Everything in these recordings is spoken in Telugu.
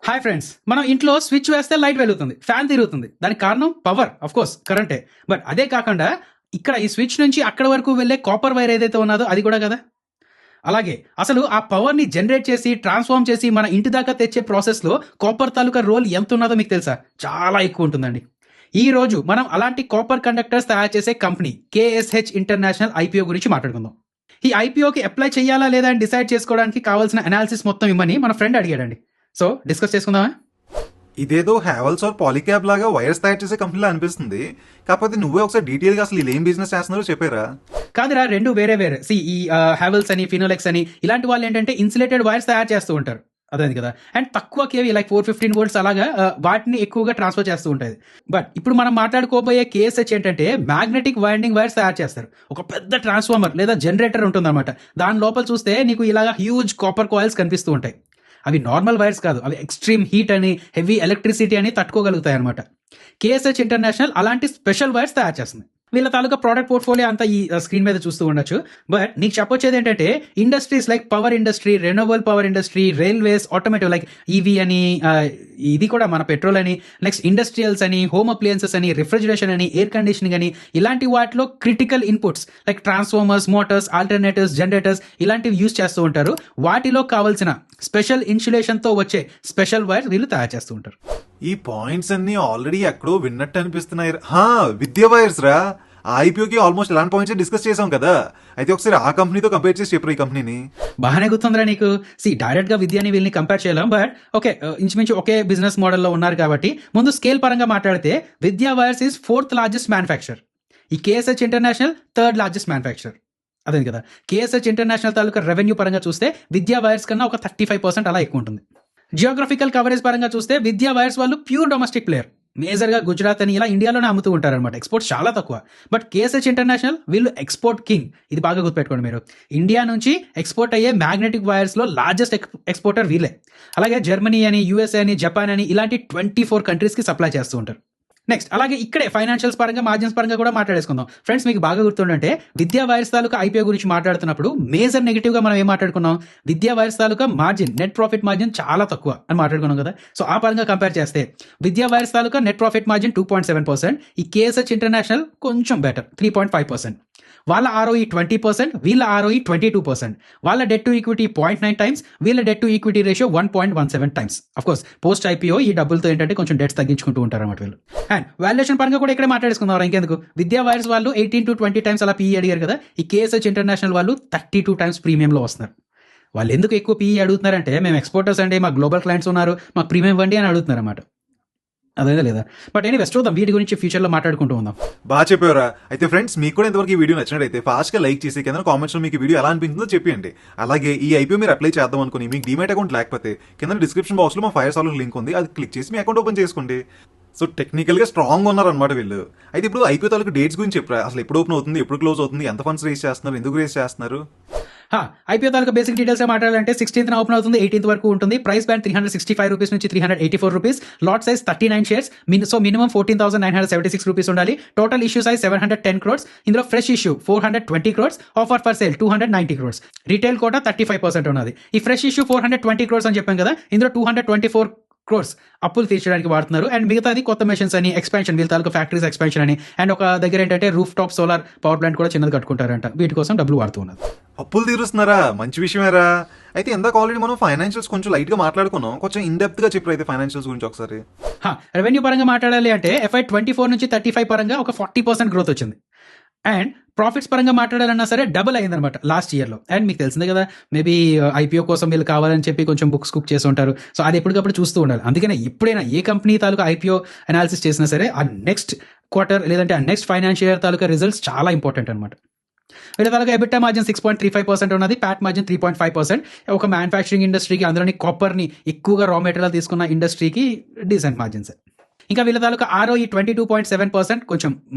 హాయ్ ఫ్రెండ్స్, మనం ఇంట్లో స్విచ్ వేస్తే లైట్ వెలుగుతుంది, ఫ్యాన్ తిరుగుతుంది. దానికి కారణం పవర్, ఆఫ్ కోర్స్ కరెంటే. బట్ అదే కాకుండా ఇక్కడ ఈ స్విచ్ నుంచి అక్కడ వరకు వెళ్ళే కాపర్ వైర్ ఏదైతే ఉన్నదో అది కూడా కదా. అలాగే అసలు ఆ పవర్ని జనరేట్ చేసి ట్రాన్స్ఫార్మ్ చేసి మన ఇంటి దాకా తెచ్చే ప్రాసెస్లో కాపర్ తాలూకా రోల్ ఎంత ఉన్నదో మీకు తెలుసా? చాలా ఎక్కువ ఉంటుందండి. ఈ రోజు మనం అలాంటి కాపర్ కండక్టర్స్ తయారు చేసే కంపెనీ కేఎస్హెచ్ ఇంటర్నేషనల్ ఐపీఓ గురించి మాట్లాడుకుందాం. ఈ ఐపీఓకి అప్లై చేయాలా లేదా అని డిసైడ్ చేసుకోవడానికి కావాల్సిన అనాలిసిస్ మొత్తం ఇమ్మని మన ఫ్రెండ్ అడిగాడండి. సో డిస్కస్ చేసుకుందామా? ఇదేదో హ్యావెల్స్ ఆర్ పాలిక్యాబ్ లాగా వైర్స్ తయారు చేసే కంపెనీలో అనిపిస్తుంది. కాకపోతే నువ్వే ఒకసారి డీటెయిల్గా అసలు వీళ్ళు ఏం బిజినెస్ చేస్తున్నారో చెప్పారా? కాదురా, రెండు వేరే వేరే. ఈ హ్యావెల్స్ అని ఫినోలెక్స్ అని ఇలాంటి వాళ్ళు ఏంటంటే ఇన్సులేటెడ్ వైర్స్ తయారు చేస్తూ ఉంటారు, అదే కదా. అండ్ తక్కువ కేవీ లైక్ 415 volts అలాగా వాటిని ఎక్కువగా ట్రాన్స్ఫర్ చేస్తూ ఉంటుంది. బట్ ఇప్పుడు మనం మాట్లాడుకోబోయే కేఎస్హెచ్ ఏంటంటే మ్యాగ్నెటిక్ వైండింగ్ వైర్స్ తయారు చేస్తారు. ఒక పెద్ద ట్రాన్స్ఫార్మర్ లేదా జనరేటర్ ఉంటుందన్నమాట. దాని లోపల చూస్తే నీకు ఇలాగా హ్యూజ్ కాపర్ కాయిల్స్ కనిపిస్తూ ఉంటాయి. అవి నార్మల్ వైర్స్ కాదు, అవి ఎక్స్ట్రీమ్ హీట్ అని హెవీ ఎలక్ట్రిసిటీ అని తట్టుకోగలుగుతాయి అనమాట. కేఎస్హెచ్ ఇంటర్నేషనల్ అలాంటి స్పెషల్ వైర్స్ తయారు చేస్తుంది. వీళ్ళ తాలూకా ప్రోడక్ట్ పోర్ట్ఫోలియో అంతా ఈ స్క్రీన్ మీద చూస్తూ ఉండొచ్చు. బట్ నీకు చెప్పొచ్చేది ఏంటంటే industries like power industry, renewable power industry, railways, automotive like EV అని, ఇది కూడా మన పెట్రోల్ అని, నెక్స్ట్ ఇండస్ట్రియల్స్ అని, హోమ్ అప్లయన్సెస్ అని, రిఫ్రిజిరేషన్ అని, ఎయిర్ కండిషనింగ్ అని, ఇలాంటి వాటిలో critical inputs like transformers, Motors, alternators, generators ఇలాంటివి యూజ్ చేస్తూ ఉంటారు. వాటిలో కావాల్సిన స్పెషల్ ఇన్సులేషన్తో వచ్చే స్పెషల్ వైర్స్ వీళ్ళు తయారు చేస్తూ ఉంటారు. ఈ పాయింట్స్ అన్ని ఆల్రెడీ ఎక్కడో విన్నట్టు అనిపిస్తున్నాయి. విద్యా వైర్స్ రా, ఆ ఐపీఓకి ఆల్మోస్ట్ ఇలాంటి పాయింట్స్ డిస్కస్ చేసాం కదా. అయితే ఒకసారి ఆ కంపెనీతో కంపేర్ చేసి చెప్పరు ఈ కంపెనీని. బాగానే గుర్తుందిరా నీకు. డైరెక్ట్ గా విద్యాని వీళ్ళని కంపేర్ చేయలేం, బట్ ఓకే, ఇంచుమించు ఒకే బిజినెస్ మోడల్లో ఉన్నారు కాబట్టి ముందు స్కేల్ పరంగా మాట్లాడితే విద్యా wires is 4th largest manufacture. ఈ కేఎస్హెచ్ ఇంటర్నేషనల్ 3rd largest మ్యానుఫ్యాక్చర్, అదే కదా. కేఎస్హెచ్ ఇంటర్నేషనల్ తాలూకా రెవెన్యూ పరంగా చూస్తే విద్యా వైర్స్ కన్నా ఒక 35% అలా ఎక్కువ ఉంటుంది. జియోగ్రఫికల్ కవరేజ్ పరంగా చూస్తే విద్యా వైర్స్ వాళ్ళు ప్యూర్ డొమెస్టిక్ ప్లేయర్. మేజర్గా గుజరాత్ అని ఇలా ఇండియాలోనే అమ్ముతూ ఉంటారనమాట. ఎక్స్పోర్ట్స్ చాలా తక్కువ. బట్ కేఎస్హెచ్ ఇంటర్నేషనల్ వీళ్ళు ఎక్స్పోర్ట్ కింగ్. ఇది బాగా గుర్తుపెట్టుకోండి మీరు. ఇండియా నుంచి ఎక్స్పోర్ట్ అయ్యే మ్యాగ్నెటిక్ వైర్స్లో లార్జెస్ట్ ఎక్స్పోర్టర్ వీళ్ళే. అలాగే జర్మనీ అని, యూఎస్ఏ అని, జపాన్ అని ఇలాంటి 24 కంట్రీస్కి సప్లై చేస్తూ ఉంటారు. నెక్స్ట్ అలాగే ఇక్కడే ఫైనాన్షియల్స్ పరంగా, మార్జిన్స్ పరంగా కూడా మాట్లాడేసుకుందాం. ఫ్రెండ్స్, మీకు బాగా గుర్తుండంటే విద్యా వైర్స్ తాలూకా ఐపీఓ గురించి మాట్లాడుతున్నప్పుడు మేజర్ నెగిటివ్గా మనం ఏం మాట్లాడుకున్నాం? విద్యా వైర్స్ తాలూకా మార్జిన్, నెట్ ప్రాఫిట్ మార్జిన్ చాలా తక్కువ అని మాట్లాడుకున్నాం కదా. సో ఆ పరంగా కంపేర్ చేస్తే విద్యా వైర్స్ తాలూకా నెట్ ప్రాఫిట్ మార్జిన్ 2.7%. ఈ కేఎస్హెచ్ ఇంటర్నేషనల్ కొంచెం బెటర్, 3.5%. వాళ్ళ ఆర్ఓఈ 20%, వీళ్ళ ఆర్ఓఈ 22%. వాళ్ళ డెట్ టు ఈక్విటీ 0.9 times, వీళ్ళ debt to equity ratio 1.17 times. Of course post IPO ఈ డబ్బులతో ఏంటంటే కొంచెం డెట్స్ తగ్గించుకుంటూ ఉంటారు అన్నమాట వీళ్ళు. అండ్ వాల్యుయేషన్ పరంగా కూడా ఇక్కడే మాట్లాడేసుకుందాం. ఇంకెందుకు, విద్యా వైర్స్ వాళ్ళు 18 to 20 times అలా పీఈ అడిగారు కదా. ఈ కేఎస్హెచ్ ఇంటర్నేషనల్ వాళ్ళు 32 times ప్రీమియంలో వస్తున్నారు. వాళ్ళు ఎందుకు ఎక్కువ పీఈ అడుగుతున్నారంటే మేము ఎక్స్పోర్టర్స్ అండి, మాకు గ్లోబల్ క్లయింట్స్ ఉన్నారు, మాకు ప్రీమియం ఇవ్వండి అని అడుగుతున్నారు అన్నమాట. అదే లేదా. బట్ ఎనీవేస్ చూద్దాం, వీటి గురించి ఫ్యూచర్లో మాట్లాడుకుంటూ ఉందాం. బాగా చెప్పారా. అయితే ఫ్రెండ్స్, మీకు కూడా ఇంతవరకు ఈ వీడియో నచ్చినట్లయితే ఫాస్ట్గా లైక్ చేసి కింద కామెంట్స్లో మీకు వీడియో ఎలా అనిపించిందో చెప్పండి. అలాగే ఈ ఐపీఓ మీరు అప్లై చేద్దాం అనుకుని మీకు డీమ్యాట్ అకౌంట్ లేకపోతే కింద డిస్క్రిప్షన్ బాక్స్లో మా ఫైర్ సాల్వ్ లింక్ ఉంది, అది క్లిక్ చేసి మీ అకౌంట్ ఓపెన్ చేసుకోండి. సో టెక్నికల్గా స్ట్రాంగ్ ఉన్నారనమాట వీళ్ళు. అయితే ఇప్పుడు ఐపీఓ తాలూకు డేట్స్ గురించి చెప్పరా? అసలు ఎప్పుడు ఓపెన్ అవుతుంది, ఎప్పుడు క్లోజ్ అవుతుంది, ఎంత ఫండ్స్ రేస్ చేస్తున్నారు, ఎందుకు రేస్ చేస్తున్నారు? ఐపీఓ తాలూకా బేసిక్ డీటెయిల్స్ మాట్లాడాలంటే 16th ఓపెన్ అవుతుంది, 18th వరకు ఉంటుంది. ప్రైస్ బ్యాండ్ 365 రూపీస్ నుంచి 384 rupees. Lot size 39 shares. So minimum 14,976 rupees ఉండాలి. Total issue size 710 crores. ఇందులో fresh issue 420 crores, offer for sale 290 crores. Retail quota 35% ఉన్నది. ఈ ఫ్రెష్ ఇష్యూ 420 crores అని చెప్పాం కదా, ఇందులో 224 crores అప్పులు తీర్చడానికి వాడుతున్నారు. అండ్ మిగతాది కొత్త మెషిన్స్ అని, ఎక్స్పాన్షన్, వీళ్ళ తాలూకా ఫ్యాక్టరీస్ ఎక్స్పాన్షన్ అని, అండ్ ఒక దగ్గర ఏంటంటే roof top solar power plant కూడా చిన్నది కట్టుకుంటారంట. వీటి కోసం డబ్బులు వాడుతూ ఉన్నారు. అప్పులు తీరుస్తున్నారా? మంచి విషయమేరా. అయితే ఇందాక ఆల్రెడీ మనం ఫైనాన్షియల్స్ కొంచెం లైట్ గా మాట్లాడుకున్నాం, కొంచెం ఇన్ డెప్త్ గా చెప్పారు అయితే ఫైనాన్షియల్స్ గురించి ఒకసారి. రెవెన్యూ పరంగా మాట్లాడాలి అంటే FY 24 నుంచి 35 పరంగా ఒక 40% గ్రోత్ వచ్చింది. అండ్ ప్రాఫిట్స్ పరంగా మాట్లాడాలన్నా సరే డబుల్ అయిందనమాట లాస్ట్ ఇయర్లో. అండ్ మీకు తెలిసిందే కదా, మేబీ ఐపీఓ కోసం వీళ్ళు కావాలని చెప్పి కొంచెం బుక్స్ కుక్ చేసి ఉంటారు. సో అది ఎప్పటికప్పుడు చూస్తూ ఉండాలి. అందుకనే ఎప్పుడైనా ఏ కంపెనీ తాలూకా ఐపీఓ అనాలిసిస్ చేసినా సరే ఆ నెక్స్ట్ క్వార్టర్ లేదంటే ఆ నెక్స్ట్ ఫైనాన్షియల్ ఇయర్ తాలూకా రిజల్ట్స్ చాలా ఇంపార్టెంట్ అనమాట. వీళ్ళ తాలూకా ఎబిటా మార్జిన్ 6.35% ఉన్నది, ప్యాట్ మార్జిన్ 3.5%. ఒక మ్యానుఫ్యాక్చరింగ్ ఇండస్ట్రీకి, అందులోని కాపర్ని ఎక్కువగా రా మెటీరియల్ తీసుకున్న ఇండస్ట్రీకి డీసెంట్ మార్జిన్స్. ఇంకా వీళ్ళ తాలూకా ఆర్ఓఈ 22.7%, కొంచెం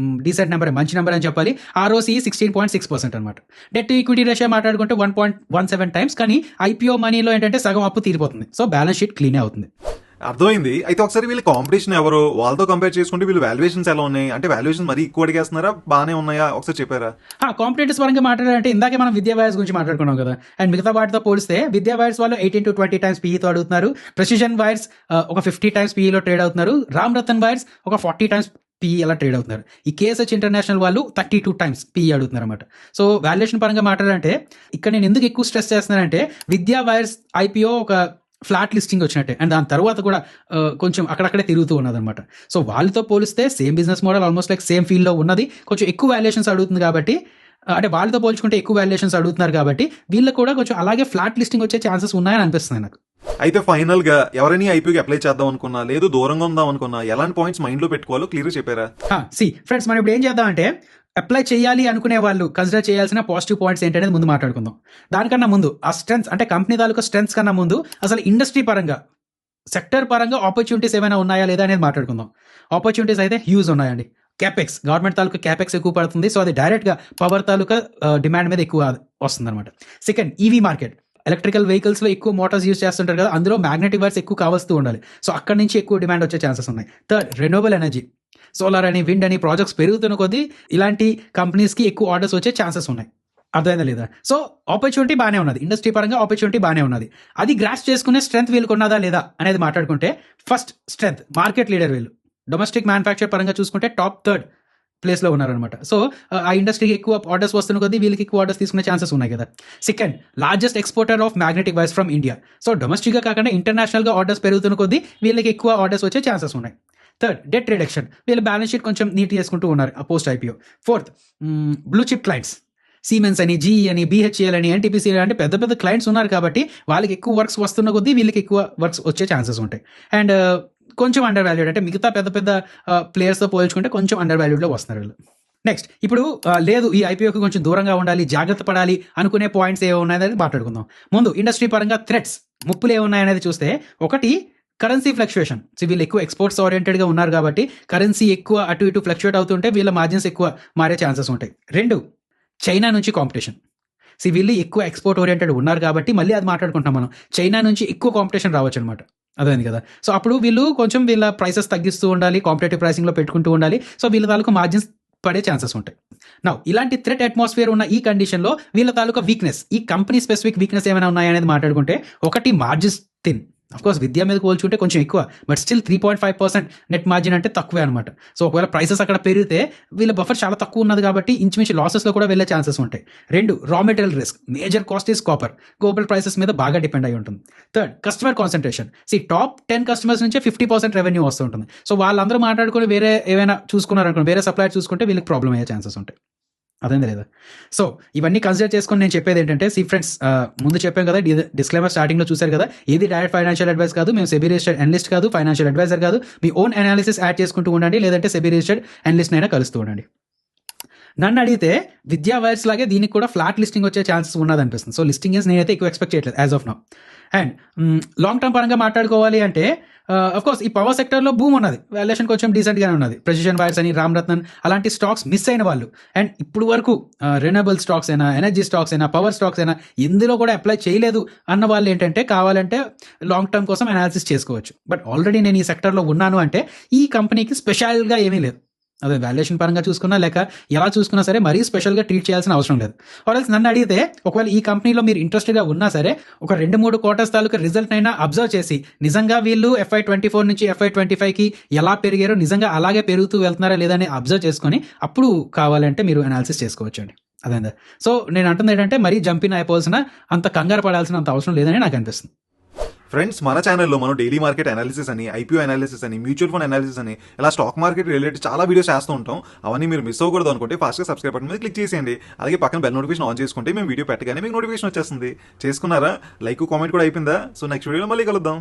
డీసెంట్ నెంబర్, మంచి నెంబర్ అని చెప్పాలి. ఆర్ఓసీ 16.6% అనమాట. డెట్ టు ఈక్విటీ రేషియో మాట్లాడుకుంటే 1.17 times. కానీ ఐపీఓ మనీలో ఏంటంటే సగం అప్పు తీరిపోతుంది. సో బ్యాలెన్స్ షీట్ క్లీనే అవుతుంది. అర్థమైంది. అయితే ఒకసారి వీళ్ళ కాంపిటీషన్ ఎవరు, వాళ్ళతో కంపేర్ చేసుకుంటే వీళ్ళు వాల్యుయేషన్స్ ఎలా ఉన్నాయి, అంటే వాల్యుయేషన్ మరీ ఎక్కువ అడిగేస్తున్నారా, బాగానే ఉన్నాయా, ఒకసారి చెప్పారా? కాంపిటేటర్స్ పరంగా మాట్లాడాలంటే ఇందాకే మనం విద్యా వైర్స్ గురించి మాట్లాడుకున్నాం కదా, అండ్ మిగతా వాటితో పోలిస్తే విద్యా వైర్స్ వాళ్ళు 18 to 20 టైమ్స్ పీఈతో అడుగుతున్నారు. ప్రెసిషన్ వైర్స్ ఒక 50 టైమ్స్ పీఈలో ట్రేడ్ అవుతున్నారు. రామ్ రతన్ వైర్స్ ఒక 40 టైమ్స్ పీఈ అలా ట్రేడ్ అవుతున్నారు. ఈ కేఎస్హెచ్ ఇంటర్నేషనల్ వాళ్ళు 32 టైమ్స్ పీఈ అడుగుతున్నారు అనమాట. సో వాల్యుయేషన్ పరంగా మాట్లాడాలంటే ఇక్కడ నేను ఎందుకు ఎక్కువ స్ట్రెస్ చేస్తున్నానంటే విద్యా వైర్స్ ఐపీఓ ఒక ఫ్లాట్ లిస్టింగ్ వచ్చినట్టే, అండ్ దాని తర్వాత కూడా కొంచెం అక్కడక్కడే తిరుగుతూ ఉన్నది అనమాట. సో వాళ్ళతో పోలిస్తే same business model, almost like same ఫీల్డ్లో ఉన్నది, కొంచెం ఎక్కువ వాల్యుయేషన్స్ అడుగుతుంది కాబట్టి, అంటే వాళ్ళతో పోల్చుకుంటే ఎక్కువ వాల్యుయేషన్స్ అడుగుతున్నారు కాబట్టి వీళ్ళకి కూడా కొంచెం అలాగే ఫ్లాట్ లిస్టింగ్ వచ్చే ఛాన్సెస్ ఉన్నాయని అనిపిస్తుంది నాకు. అయితే ఫైనల్ గా ఎవరైనా ఐపీఓకి అప్లై చేద్దాం అనుకున్నా, లేదు దూరంగా ఉందాం అనుకున్నా, ఎలాంటి పాయింట్స్ మైండ్ లో పెట్టుకోవాలో క్లియర్ చెప్పారా? ఫ్రెండ్స్, మనం ఇప్పుడు ఏం చేద్దామంటే అప్లై చేయాలి అనుకునే వాళ్ళు కన్సిడర్ చేయాల్సిన పాజిటివ్ పాయింట్స్ ఏంటనేది ముందు మాట్లాడుకుందాం. దానికన్నా ముందు ఆ స్ట్రెంగ్స్, అంటే కంపెనీ తాలూకా స్ట్రెంగ్స్ కన్నా ముందు అసలు ఇండస్ట్రీ పరంగా, సెక్టర్ పరంగా ఆపర్చునిటీస్ ఏమైనా ఉన్నాయా లేదా అనేది మాట్లాడుకుందాం. ఆపర్చునిటీస్ అయితే హ్యూజ్ ఉన్నాయండి. క్యాపెక్స్, గవర్నమెంట్ తాలూకా క్యాపెక్స్ ఎక్కువ పడుతుంది. సో అది డైరెక్ట్గా పవర్ తాలూకా డిమాండ్ మీద ఎక్కువ వస్తుంది అనమాట. సెకండ్, ఈవీ మార్కెట్, ఎలక్ట్రికల్ వెహికల్స్లో ఎక్కువ మోటార్స్ యూస్ చేస్తుంటారు కదా, అందులో మ్యాగ్నెటిక్ వైర్స్ ఎక్కువ కావస్తూ ఉండాలి. సో అక్కడి నుంచి ఎక్కువ డిమాండ్ వచ్చే ఛాన్సెస్ ఉన్నాయి. థర్డ్, రెన్యూవబుల్ ఎనర్జీ, సోలార్ అని, విండ్ అని ప్రాజెక్ట్స్ పెరుగుతున్న కొద్దీ ఇలాంటి కంపెనీస్కి ఎక్కువ ఆర్డర్స్ వచ్చే ఛాన్సెస్ ఉన్నాయి. అర్థమైందా లేదా? సో ఆపర్చునిటీ బాగానే ఉన్నది, ఇండస్ట్రీ పరంగా ఆపర్చునిటీ బాగానే ఉన్నది. అది గ్రాస్ చేసుకునే స్ట్రెంత్ వీళ్ళకి ఉన్నదా లేదా అనేది మాట్లాడుకుంటే, ఫస్ట్ స్ట్రెంత్, మార్కెట్ లీడర్ వీళ్ళు. డొమెస్టిక్ మ్యానుఫ్యాక్చర్ పరంగా చూసుకుంటే టాప్ థర్డ్ ప్లేస్లో ఉన్నారనమాట. సో ఆ ఇండస్ట్రీకి ఎక్కువ ఆర్డర్స్ వస్తున్న కొద్దీ వీళ్ళకి ఎక్కువ ఆర్డర్స్ తీసుకునే ఛాన్సెస్ ఉన్నాయి కదా. Second, largest exporter of magnetic wires from India. So డొమెస్టిక్గా కాకుండా ఇంటర్నేషనల్గా ఆర్డర్స్ పెరుగుతున్న కొద్దీ వీళ్ళకి ఎక్కువ ఆర్డర్స్ వచ్చే ఛాన్సెస్ ఉన్నాయి. థర్డ్, డెట్ రిడక్షన్, వీళ్ళ బ్యాలెన్స్ షీట్ కొంచెం నీట్ చేసుకుంటూ ఉన్నారు post IPO. Fourth, blue chip clients, Siemens అని, జీఈ అని, బీహెచ్ఎల్ అని, ఎన్టీపీసీ అంటే పెద్ద పెద్ద క్లయింట్స్ ఉన్నారు కాబట్టి వాళ్ళకి ఎక్కువ వర్క్స్ వస్తున్న కొద్దీ వీళ్ళకి ఎక్కువ వర్క్స్ వచ్చే ఛాన్సెస్ ఉంటాయి. అండ్ కొంచెం అండర్ వాల్యూడ్, అంటే మిగతా పెద్ద పెద్ద ప్లేయర్స్తో పోల్చుకుంటే కొంచెం అండర్ వాల్యూడ్లో వస్తున్నారు వీళ్ళు. నెక్స్ట్, ఇప్పుడు లేదు ఈ ఐపీఓకి కొంచెం దూరంగా ఉండాలి, జాగ్రత్త పడాలి అనుకునే పాయింట్స్ ఏమి ఉన్నాయనేది మాట్లాడుకుందాం. ముందు ఇండస్ట్రీ పరంగా థ్రెట్స్, ముప్పులు ఏమున్నాయనేది చూస్తే, ఒకటి కరెన్సీ ఫ్లక్చుయేషన్. సో వీళ్ళు ఎక్కువ ఎక్స్పోర్ట్స్ ఓరియంటెడ్గా ఉన్నారు కాబట్టి కరెన్సీ ఎక్కువ అటు ఇటు ఫ్లక్చుయేట్ అవుతుంటే వీళ్ళ మార్జిన్స్ ఎక్కువ మారే ఛాన్సెస్ ఉంటాయి. రెండు, చైనా నుంచి కాంపిటీషన్. వీళ్ళు ఎక్కువ ఎక్స్పోర్ట్ ఓరియంటెడ్ ఉన్నారు కాబట్టి మళ్ళీ అది మాట్లాడుకుంటాం మనం, చైనా నుంచి ఎక్కువ కాంపిటీషన్ రావచ్చు అనమాట. అదేంది కదా. సో అప్పుడు వీళ్ళు కొంచెం వీళ్ళ ప్రైసెస్ తగ్గిస్తూ ఉండాలి, కాంపిటేటివ్ ప్రైసింగ్లో పెట్టుకుంటూ ఉండాలి. సో వీళ్ళ తాలూకా మార్జిన్స్ పడే ఛాన్సెస్ ఉంటాయి. నౌ ఇలాంటి థ్రెట్ అట్మాస్ఫియర్ ఉన్న ఈ కండిషన్లో వీళ్ళ తాలూకా వీక్నెస్, ఈ కంపెనీ స్పెసిఫిక్ వీక్నెస్ ఏమైనా ఉన్నాయనేది మాట్లాడుకుంటే, ఒకటి మార్జిన్స్ థిన్. అఫ్కోర్స్ విద్యా మీద పోల్చుకుంటే కొంచెం ఎక్కువ, బట్ స్టిల్ 3.5% నెట్ మార్జిన్ అంటే తక్కువే అనమాట. సో ఒకవేళ ప్రైసెస్ అక్కడ పెరిగితే వీళ్ళ బఫర్ చాలా తక్కువ ఉన్నది కాబట్టి ఇంచుమించు లాసెస్లో కూడా వెళ్ళే ఛాన్సెస్ ఉంటాయి. రెండు, raw material risk, major cost is copper, global prices మీద బాగా డిపెండ్ అయి ఉంటుంది. Third, customer concentration. Top 10 customers నుంచే 50% రెవెన్యూ వస్తూ ఉంటుంది. సో వాళ్ళందరూ మాట్లాడుకుని వేరే ఏమైనా చూసుకున్నారనుకోండి, వేరే సప్లయర్ చూసుకుంటే వీళ్ళకి ప్రాబ్లం అయ్యే ఛాన్సెస్ ఉంటాయి. అదేంది లేదా. సో ఇవన్నీ కన్సిడర్ చేసుకొని నేను చెప్పేది ఏంటంటే, ఫ్రెండ్స్, ముందు చెప్పాం కదా, డిస్క్లైమర్ స్టార్టింగ్లో చూశారు కదా, ఏది డైరెక్ట్ ఫైనాన్షియల్ అడ్వైస్ కాదు, మేము సెబీ రిజిస్టర్డ్ అనలిస్ట్ కాదు, ఫైనాన్షియల్ అడ్వైజర్ కాదు. మీ ఓన్ అనాలిసిస్ యాడ్ చేసుకుంటూ ఉండండి, లేదంటే సెబీ రిజిస్టర్డ్ అనలిస్ట్ అయినా కలుస్తూ ఉండండి. నన్ను అడిగితే విద్యా వైర్స్ లాగే దీనికి కూడా ఫ్లాట్ లిస్టింగ్ వచ్చే ఛాన్సెస్ ఉన్నది అనిపిస్తుంది. సో లిస్టింగ్ నేనైతే ఎక్కువ ఎక్స్పెక్ట్ చేయట్లేదు as of now. And long term పరంగా మాట్లాడుకోవాలి అంటే, అఫ్కోర్స్ ఈ పవర్ సెక్టర్లో బూమ్ ఉన్నది, వాల్యుయేషన్ కొంచెం డీసెంట్గానే ఉన్నది. ప్రెసిషన్ వైర్స్ అని, రామ్ రత్నన్ అలాంటి స్టాక్స్ మిస్ అయిన వాళ్ళు, అండ్ ఇప్పుడు వరకు రెన్యూవబుల్ స్టాక్స్ అయినా, ఎనర్జీ స్టాక్స్ అయినా, పవర్ స్టాక్స్ అయినా ఎందులో కూడా అప్లై చేయలేదు అన్న వాళ్ళు ఏంటంటే, కావాలంటే లాంగ్ టర్మ్ కోసం అనాలిసిస్ చేసుకోవచ్చు. బట్ ఆల్రెడీ నేను ఈ సెక్టర్లో ఉన్నాను అంటే ఈ కంపెనీకి స్పెషల్గా ఏమీ లేదు. అదే వాల్యుయేషన్ పరంగా చూసుకున్నా లేక ఎలా చూసుకున్నా సరే మరీ స్పెషల్గా ట్రీట్ చేయాల్సిన అవసరం లేదు. ఆర్ఎల్స్ నన్ను అడిగితే, ఒకవేళ ఈ కంపెనీలో మీరు ఇంట్రెస్టెడ్గా ఉన్నా సరే ఒక 2-3 క్వార్టర్స్ తాలూకా రిజల్ట్ అయినా అబ్జర్వ్ చేసి, నిజంగా వీళ్ళు FY24 నుంచి FY25కి ఎలా పెరిగారో నిజంగా అలాగే పెరుగుతూ వెళ్తున్నారా లేదా అని అబ్జర్వ్ చేసుకొని అప్పుడు కావాలంటే మీరు అనాలిసిస్ చేసుకోవచ్చు అండి. అదే. సో నేను అంటుంది ఏంటంటే, మరీ జంపిన్ అయిపోవాల్సిన, అంత కంగారు పడాల్సిన అంత అవసరం లేదని నాకు అనిపిస్తుంది. ఫ్రెండ్స్, మన ఛానల్లో మనం డైలీ మార్కెట్ అనాలిసిస్ అని, ఐపీఓ అనాలిసిస్ అని, మ్యూచువల్ ఫండ్ అనాలిసిస్ అని, ఇలా స్టాక్ మార్కెట్ రిలేటెడ్ చాలా వీడియోస్ చేస్తూ ఉంటాం. అవన్నీ మీరు మిస్ అవ్వకూడదు అనుకుంటే ఫాస్ట్గా సబ్స్క్రైబ్ బటన్ మీద క్లిక్ చేసేయండి. అలాగే పక్కన బెల్ నోటిఫికేషన్ ఆన్ చేసుకుంటే మేము వీడియో పెట్టగానే మీకు నోటిఫికేషన్ వచ్చేస్తుంది. చేసుకున్నారా? లైక్, కామెంట్ కూడా అయిపోయిందా? సో నెక్స్ట్ వీడియోలో మళ్ళీ కలుద్దాం.